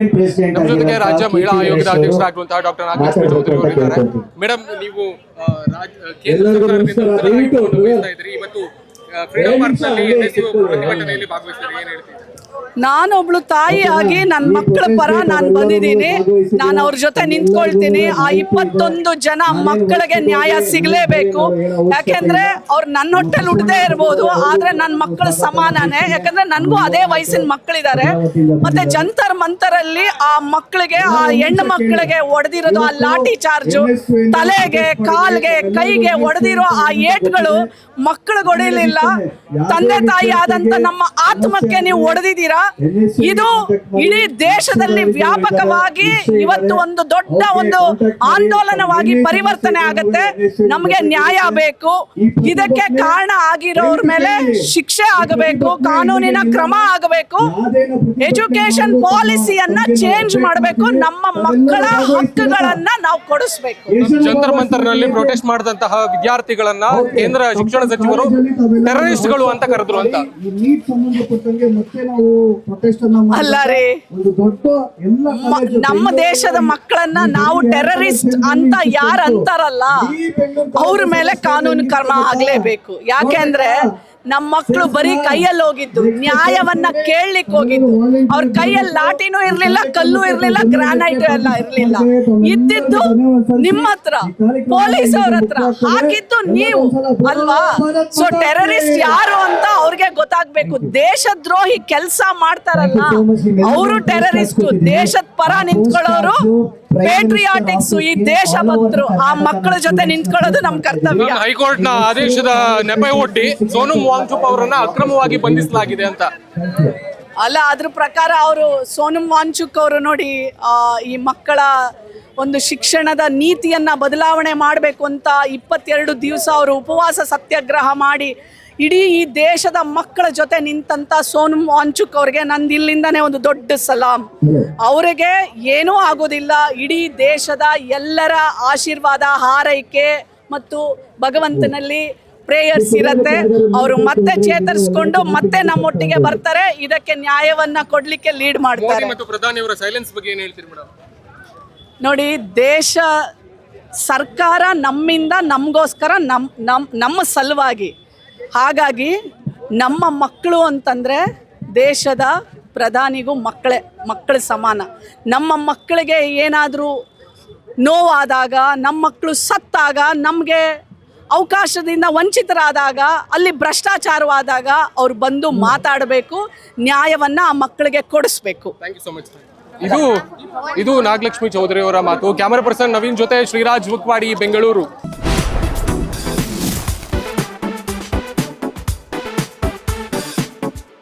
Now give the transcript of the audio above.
ನಮ್ಮ ಜೊತೆಗೆ ರಾಜ್ಯ ಮಹಿಳಾ ಆಯೋಗದ ಅಧ್ಯಕ್ಷರಾಗಿರುವಂತಹ ಡಾಕ್ಟರ್ ನಾಗಲಕ್ಷ್ಮಿ ಚೌಧರಿ ಅವರು ಇದ್ದಾರೆ. ಮೇಡಮ್, ನೀವು ಕೇಂದ್ರ ಸರ್ಕಾರದಿಂದ ಉತ್ತರ ಆಯುಕ್ತವನ್ನು ವಹಿಸ್ತಾ ಇದ್ರಿ. ಇವತ್ತು ಫ್ರೀಡಂ ಪಾರ್ಕ್ ನಲ್ಲಿ ಪ್ರತಿಭಟನೆಯಲ್ಲಿ ಭಾಗವಹಿಸಿದ್ರೆ ಏನ್ ಹೇಳ್ತೀವಿ? ನಾನೊಬ್ಳು ತಾಯಿಯಾಗಿ ನನ್ನ ಮಕ್ಕಳ ಪರ ನಾನು ಬಂದಿದ್ದೀನಿ. ನಾನು ಅವ್ರ ಜೊತೆ ನಿಂತ್ಕೊಳ್ತೀನಿ. ಆ 21 ಜನ ಮಕ್ಕಳಿಗೆ ನ್ಯಾಯ ಸಿಗಲೇಬೇಕು. ಯಾಕೆಂದ್ರೆ ಅವ್ರು ನನ್ನ ಹೊಟ್ಟೆಲಿ ಹುಟ್ಟದೇ ಇರ್ಬೋದು, ಆದ್ರೆ ನನ್ನ ಮಕ್ಕಳು ಸಮಾನನೇ. ಯಾಕಂದ್ರೆ ನನಗೂ ಅದೇ ವಯಸ್ಸಿನ ಮಕ್ಕಳಿದ್ದಾರೆ. ಮತ್ತೆ ಜಂತರ್ ಮಂತರಲ್ಲಿ ಆ ಮಕ್ಕಳಿಗೆ, ಆ ಹೆಣ್ಣು ಮಕ್ಕಳಿಗೆ ಹೊಡೆದಿರೋದು ಆ ಲಾಠಿ ಚಾರ್ಜು, ತಲೆಗೆ ಕಾಲ್ಗೆ ಕೈಗೆ ಹೊಡೆದಿರೋ ಆ ಏಟ್ಗಳು ಮಕ್ಕಳಿಗೆ ಹೊಡಿಲಿಲ್ಲ. ತಂದೆ ತಾಯಿ ಆದಂತ ನಮ್ಮ ಆತ್ಮಕ್ಕೆ ನೀವು ಹೊಡೆದಿದ್ದೀರಾ. ಇದು ಇಡೀ ದೇಶದಲ್ಲಿ ವ್ಯಾಪಕವಾಗಿ ಇವತ್ತು ಒಂದು ದೊಡ್ಡ ಒಂದು ಆಂದೋಲನವಾಗಿ ಪರಿವರ್ತನೆ ಆಗುತ್ತೆ. ನಮಗೆ ನ್ಯಾಯ ಬೇಕು. ಇದಕ್ಕೆ ಕಾರಣ ಆಗಿರೋರ ಮೇಲೆ ಶಿಕ್ಷೆ ಆಗಬೇಕು, ಕಾನೂನಿನ ಕ್ರಮ ಆಗಬೇಕು, ಎಜುಕೇಶನ್ ಪಾಲಿಸಿಯನ್ನ ಚೇಂಜ್ ಮಾಡಬೇಕು, ನಮ್ಮ ಮಕ್ಕಳ ಹಕ್ಕುಗಳನ್ನ ನಾವು ಕೊಡಿಸ್ಬೇಕು. ಜಂತರ್ ಮಂತರ್ ನಲ್ಲಿ ಪ್ರೊಟೆಸ್ಟ್ ಮಾಡಿದಂತಹ ವಿದ್ಯಾರ್ಥಿಗಳನ್ನ ಕೇಂದ್ರ ಶಿಕ್ಷಣ ಸಚಿವರು ಟೆರರಿಸ್ಟ್ಗಳು ಅಂತ ಕರೆದ್ರು ಅಂತ. ಅಲ್ಲ ರೀ, ನಮ್ಮ ದೇಶದ ಮಕ್ಕಳನ್ನ ನಾವು ಟೆರರಿಸ್ಟ್ ಅಂತ ಯಾರು ಅಂತಾರಲ್ಲ ಅವ್ರ ಮೇಲೆ ಕಾನೂನು ಕ್ರಮ ಆಗ್ಲೇಬೇಕು. ಯಾಕೆಂದ್ರೆ ನಮ್ಮ ಮಕ್ಕಳು ಬರೀ ಕೈಯಲ್ಲಿ ಹೋಗಿದ್ದು, ನ್ಯಾಯವನ್ನ ಕೇಳಲಿಕ್ಕೆ ಹೋಗಿದ್ದು. ಅವ್ರ ಕೈಯಲ್ಲಿ ಲಾಠಿನೂ ಇರ್ಲಿಲ್ಲ, ಕಲ್ಲು ಇರ್ಲಿಲ್ಲ, ಗ್ರಾನೈಟ್ ಎಲ್ಲ ಇರ್ಲಿಲ್ಲ. ಇದ್ದಿದ್ದು ನಿಮ್ಮ ಹತ್ರ, ಪೊಲೀಸ್ ಅವ್ರ ಹತ್ರ. ಹಾಕಿದ್ದು ನೀವು ಅಲ್ವಾ? ಸೊ ಟೆರರಿಸ್ಟ್ ಯಾರು ಅಂತ ಅವ್ರಿಗೆ ಗೊತ್ತಾಗ್ಬೇಕು. ದೇಶದ್ರೋಹಿ ಕೆಲಸ ಮಾಡ್ತಾರಲ್ಲ ಅವರು ಟೆರರಿಸ್ಟ್. ದೇಶದ ಪರ ನಿಂತ್ಕೊಳ್ಳೋರು ಪೇಟ್ರಿಯಾಟಿಕ್ಸ್, ಈ ದೇಶ ಭಕ್ತರು. ಆ ಮಕ್ಕಳ ಜೊತೆ ನಿಂತ್ಕೊಳ್ಳೋದು ನಮ್ ಕರ್ತವ್ಯ. ಹೈಕೋರ್ಟ್ ನ ಆದೇಶದ ನೆಪ ಒಡ್ಡಿ ಸೋನಂ ವಾಂಗ್ಚುಕ್ ಅವರನ್ನ ಅಕ್ರಮವಾಗಿ ಬಂಧಿಸಲಾಗಿದೆ ಅಂತ. ಅಲ್ಲ, ಅದ್ರ ಪ್ರಕಾರ ಅವರು ಸೋನಂ ವಾಂಗ್ಚುಕ್ ಅವರು ನೋಡಿ, ಈ ಮಕ್ಕಳ ಒಂದು ಶಿಕ್ಷಣದ ನೀತಿಯನ್ನ ಬದಲಾವಣೆ ಮಾಡಬೇಕು ಅಂತ 22 ದಿವಸ ಅವರು ಉಪವಾಸ ಸತ್ಯಾಗ್ರಹ ಮಾಡಿ ಇಡೀ ಈ ದೇಶದ ಮಕ್ಕಳ ಜೊತೆ ನಿಂತಂತ ಸೋನಂ ವಾಂಗ್ಚುಕ್ ಅವ್ರಿಗೆ ನಂದು ಇಲ್ಲಿಂದಾನೇ ಒಂದು ದೊಡ್ಡ ಸಲಾಂ. ಅವರಿಗೆ ಏನೂ ಆಗೋದಿಲ್ಲ. ಇಡೀ ದೇಶದ ಎಲ್ಲರ ಆಶೀರ್ವಾದ, ಹಾರೈಕೆ ಮತ್ತು ಭಗವಂತನಲ್ಲಿ ಪ್ರೇಯರ್ಸ್ ಇರತ್ತೆ. ಅವರು ಮತ್ತೆ ಚೇತರಿಸಿಕೊಂಡು ಮತ್ತೆ ನಮ್ಮೊಟ್ಟಿಗೆ ಬರ್ತಾರೆ. ಇದಕ್ಕೆ ನ್ಯಾಯವನ್ನ ಕೊಡ್ಲಿಕ್ಕೆ ಲೀಡ್ ಮಾಡ್ತಾರೆ. ಪ್ರಧಾನಿಯವರ ಸೈಲೆನ್ಸ್ ಬಗ್ಗೆ ಏನು ಹೇಳ್ತೀರಿ ಮೇಡಮ್? ನೋಡಿ, ದೇಶ ಸರ್ಕಾರ ನಮ್ಮಿಂದ ನಮಗೋಸ್ಕರ ನಮ್ಮ ಸಲುವಾಗಿ. ಹಾಗಾಗಿ ನಮ್ಮ ಮಕ್ಕಳು ಅಂತಂದರೆ ದೇಶದ ಪ್ರಧಾನಿಗೂ ಮಕ್ಕಳು ಸಮಾನ. ನಮ್ಮ ಮಕ್ಕಳಿಗೆ ಏನಾದರೂ ನೋವಾದಾಗ, ನಮ್ಮ ಮಕ್ಕಳು ಸತ್ತಾಗ, ನಮಗೆ ಅವಕಾಶದಿಂದ ವಂಚಿತರಾದಾಗ, ಅಲ್ಲಿ ಭ್ರಷ್ಟಾಚಾರವಾದಾಗ ಅವ್ರು ಬಂದು ಮಾತಾಡಬೇಕು, ನ್ಯಾಯವನ್ನು ಆ ಮಕ್ಕಳಿಗೆ ಕೊಡಿಸ್ಬೇಕು. Thank you so much. ಇದು ನಾಗಲಕ್ಷ್ಮಿ ಚೌಧರಿ ಅವರ ಮಾತು. ಕ್ಯಾಮರಾ ಪರ್ಸನ್ ನವೀನ್ ಜೊತೆ ಶ್ರೀರಾಜ್ ಬುಕ್ವಾಡಿ, ಬೆಂಗಳೂರು.